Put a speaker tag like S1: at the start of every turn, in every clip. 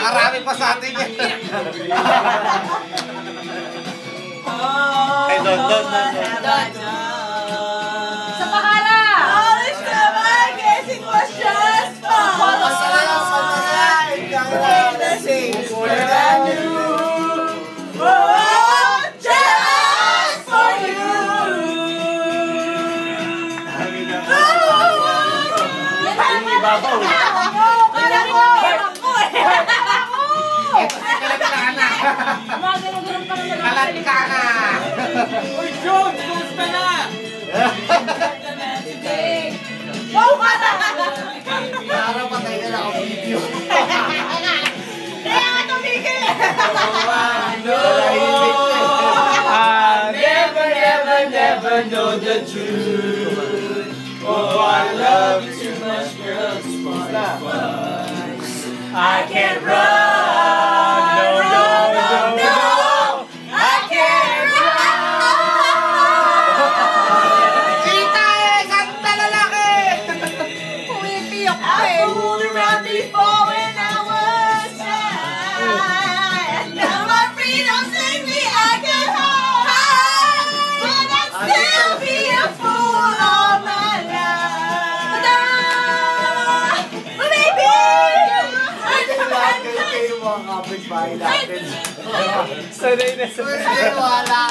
S1: Marami pa sa atin yan. Ay, don.
S2: Sa Pakara!
S3: Polish naman! Guess it was just fun! Just for you!
S1: Ibabaw. Kalat ka na!
S4: Uy, Jones! Kumusta na?
S3: Wow ka na!
S1: Para patay na lang ako video.
S3: Kaya nga tumigil!
S4: Never know the truth. Oh, I love you too much, girl, to fun. I can't run. No.
S3: I can't run!
S1: Kita santa lalaki!
S3: Pumipiyok ka eh! I fooled around before when I was shy. Now my freedom sings me I can hide, but I'd still be a fool all my life. But baby!
S1: Mga kapitbahay natin.
S4: Sanay na
S1: Ay, wala.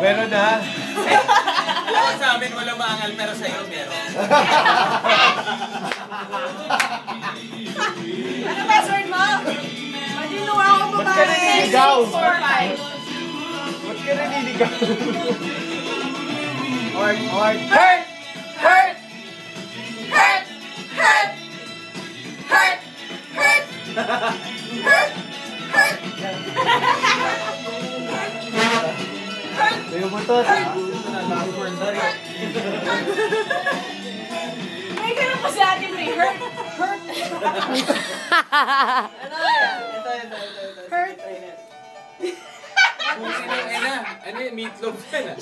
S4: Meron na. Alam mo sa amin walang maangal pero sa'yo meron.
S3: Ano password mo? Maginuwa akong babae.
S4: Ba't ka naniligaw?
S3: 6, 4, 5.
S4: Ba't ka naniligaw?
S1: Hurt!
S3: Hurt! Hurt! Hurt! Hurt! Hurt! Hurt! Hurt! Hurt!
S4: Sa'yo mo to.
S3: May ganun po si Ate Bri. Hurt! Hurt! Hurt!
S4: Kung sino, ano yun, meatloaf yan ah.